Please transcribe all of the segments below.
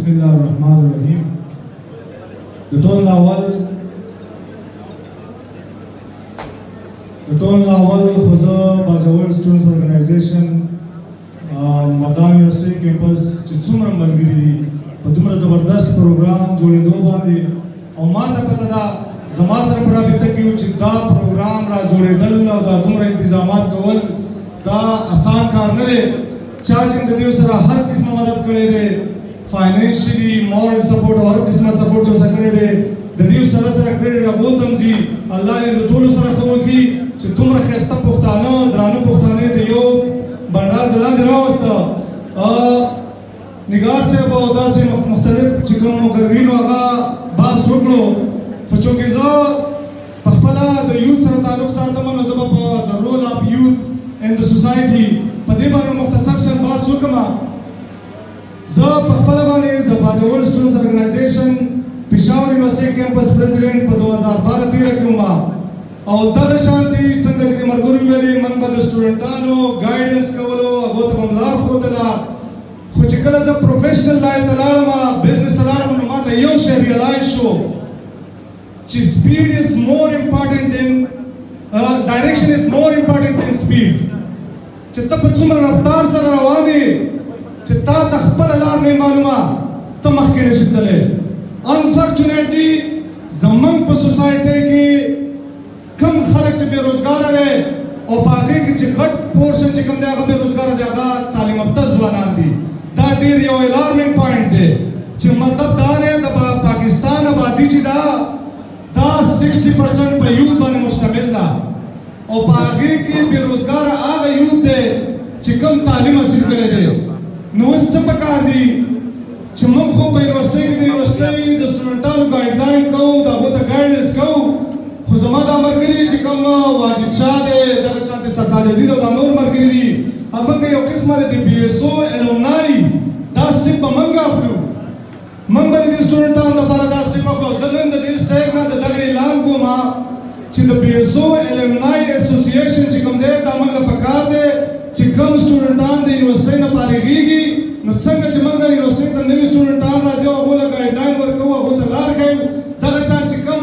बिस्मिल्लाहिर्रहमानिर्रहीम। अव्वल खुदा बाजावल students organization Mardan university campus चुमर मलगिरी पदुमर जबरदस्त प्रोग्राम जोड़े दो बांधे और माता पता दा जमा सर प्राबित की चिंता प्रोग्राम रा जोड़े दल और दा तुमरा इंतजामात कवल दा आसान कार न दे चार जिंदगी सर हर किस्म मदद करे दे फाइनेंशियली मॉरल सपोर्ट और किस्म सपोर्ट जो सकड़े दे ददियो सर सर क्रेडिट रा वो तमजी अल्लाह ने टोलो सर खो की چې دومره ښایسته پښتانه درانه پښتانه د یو بنډار د لاندې راوسته نګار صاحب او داسې مختلف چې کوم مقررینو هغه بحث وکړو خو چونکې زه په خپله د یوت سره تعلق ساتم نو زه به په د رول آف یوت ان د سوسایټي په دې باندې مختصر شان بحث وکړم زه په خپله باندې د باجوړ سټوډنټس ارګنایزیشن پېښور یونیورسټي کیمپس پریزیډنټ په 2012-13 کې وم او دغه شانتي څنګه چې مرګوري ویلي من به د سټوډنټانو ګایډنس کولو هغه ته هم لار ښودله خو چې کله زه پروفیشنل لایف ته لاړم بزنس ته لاړم نو ماته یو شی ریالایز شو چې سپیډ از مور امپارټنټ دین ډایرکشن از مور امپارټنټ دین سپیډ چې ته په څومره رفتار سره روان یې چې تا ته خپله لار نه معلومه ته مخکې نشې تللی انفارچونیټلي زموږ په سوسایټۍ کې کم خلک چې بیروزګار دي او په هغې کې چې غټ پورشن چې کوم دی هغه بیروزګار دی هغه تعلیم یافته ځوانان دي دا ډېر یو الارمنګ پوینټ دی چې مطلب دا دی د پاکستان آبادي چې دا 60% په یوت باندې مشتمل ده او په هغې کې بیروزګار هغه یوت دی چې کوم تعلیم حاصل کړی دی نو اوس څه پکار دي چې موږ خو په یونیورسټۍ کې د یونیورسټۍ د سټوډنټانو ګایډلاین کوو د هغو ته ګایډنس کوو خو زما دا ملګري چې کوم واجد شاه دی دغه شانتې سردار عزیز او دا نور ملګري دي موږ یو قسمه د بي ایس او الومنای دا سټیپ به موږ اخلو موږ به د سټوډنټانو لپاره دا سټیپ اخلو زه نن د دې سټیپ نه د دغه اعلان کوم چې د بي ایس او الومنای اسوسییشن چې کوم دی دا موږ له پکار دی چې کوم سټوډنټان د یونیورسټۍ نه فارغېږي نو څنګه چې موږ د یونیورسټۍ ته نوي سټوډنټان راځي او هغو له ګایډلاین ورکوو هغو ته لار ښیو دغه شان چې کوم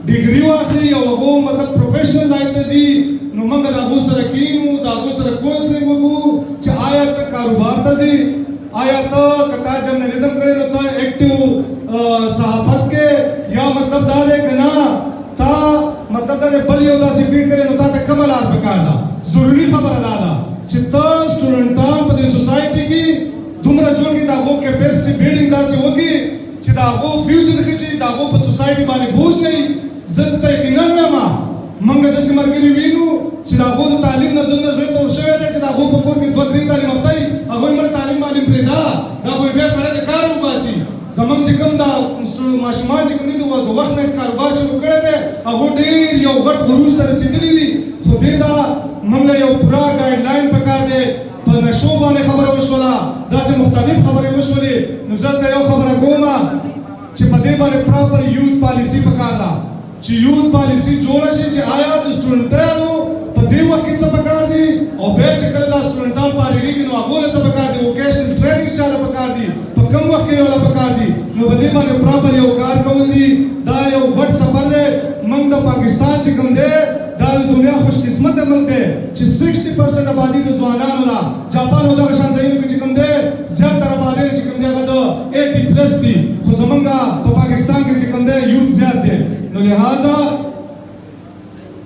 ډیګري واخلي او هغو مطلب پروفیشنل لایف ته ځي نو موږ د هغو سره کینو د هغو سره کونسلینګ وکړو چې آیا ته کاروبار ته ځي آیا ته که تا جرنالیزم کړی نو ته ایکټیو صحافت کې یا مطلب دا دی که نه تا مطلب دا دی بل یو داسې فیډ کړی نو تا ته کومه لار پکار ده ضروري خبره دا ده چې ته سټوډنټان په دې سوسایټي کې دومره جوړ کړي د هغو کیپیسټي بلډینګ داسې وکړي چې د هغو فیوچر ښه شي د هغو په سوسایټي باندې بوج نه وي زه درته یقینا وایم موږ داسې ملګري وینو چې د هغو د تعلیم نه دومره زړه ته ورشوی دی چې د هغو په کور کې 2-3 تعلیم یافته وي هغوی مړه تعلیم معلم پرېږده دا خو یې بیا سړی د کار وباسي زموږ چې کوم دا ماشومان چې کوم دي د وخت نه کاروبار شروع کړی دی هغو ډېر یو غټ عروج ته رسېدلي دي خو دې ته موږ له یو پوره ګایډلاین پکار دی په نشو باندې خبره وشوله داسې مختلف خبرې وشولې نو زه ته یو خبره کوم چې په دې باندې پراپر یوت پالیسي پکار ده چې یوت پالیسي جوړه شي چې آیا د سټوډنټانو په دې وخت کې څه پکار دي او بیا چې کله دا سټوډنټان فارغېږي نو هغو له څه پکار دي ووکیشنل ټریننګ چاله پکار دي په کوم وخت کې یو له پکار دي نو په دې باندې پراپر یو کار کول دي دا یو غټ سفر دی موږ د پاکستان چې کوم دی دا د دنیا خوش قسمته ملک دی چې 60% آبادي د ځوانانو ده جاپان او دغه شان ځایونو کې چې کوم دی زیاتره آبادي چې کوم دی هغه د 80+ دي خو زمونږ په پاکستان کې چې کوم دی یوت زیات دی نو لہذا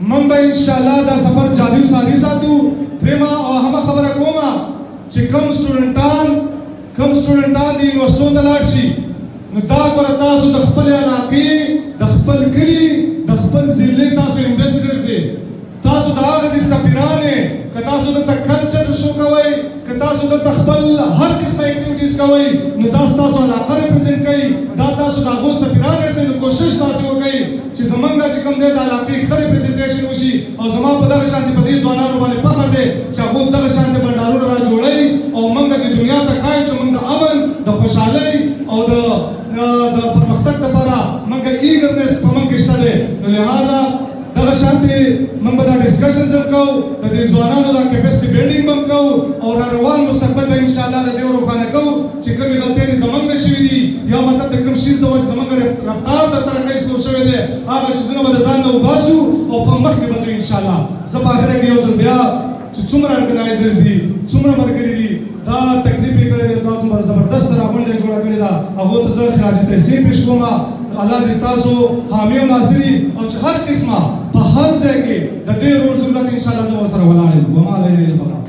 موږ به انشاءالله دا سفر جاري او ساري ساتو درېیمه او اهمه خبره کوم چې کوم سټوډنټان د یونیورسټیو ته لاړ شي نو دا ګوره تاسو د خپلې علاقې د خپل کلي د خپل ضلعې تاسو امبیسډر دي تاسو د هغه ځای سفیران یې که تاسو دلته کلچر شو کوئ که تاسو دلته خپل هر قسمه اکټیویټیز کوئ نو دا ستاسو علاقه ریپرزینټ کوي دا تاسو د هغو سفیران یاستئ نو کوشش تاسې وکئ چې زموږ چې کوم دی د علاقې ښه ریپرزینټیشن وشي او زما په دغه شانتې په دې ځوانانو باندې فخر دی چې هغو دغه شانتې بنډارونه را جوړوي او موږ د دنیا ته ښایو چې موږ د امن د خوشحالۍ او د پرمختګ لپاره موږ ایګرنس په موږ کې شته دی نو لہذا دغه شانتې موږ به دا ډسکشنز هم کوو د دې ځوانانو دا کیپیسټي بلډینګ به هم کوو او را روان مستقبل به انشاءالله د دې روښانه کوو چې کومې غلطیانې زموږ نه شوي دي شیز د وجه زمونږ رفتار د ترقۍ سلو شوی دی هغه شیزونه به د ځان نه وباسو او په مخکې به ځو انشاءالله. زه په اخره کې یو ځل بیا چې څومره ارګنایزرز دي څومره ملګري دي دا تکلیف یې کړی دی دا څومره زبردست راغونډه جوړه کړې ده هغو ته زه خراج تحسین پیش کوم. الله دې تاسو حامي او ناصري او چې هر قسمه په هر ځای کې د دې رول ضرورت انشاءالله زه ورسره ولاړ یم. وما علینا الا البلاغ.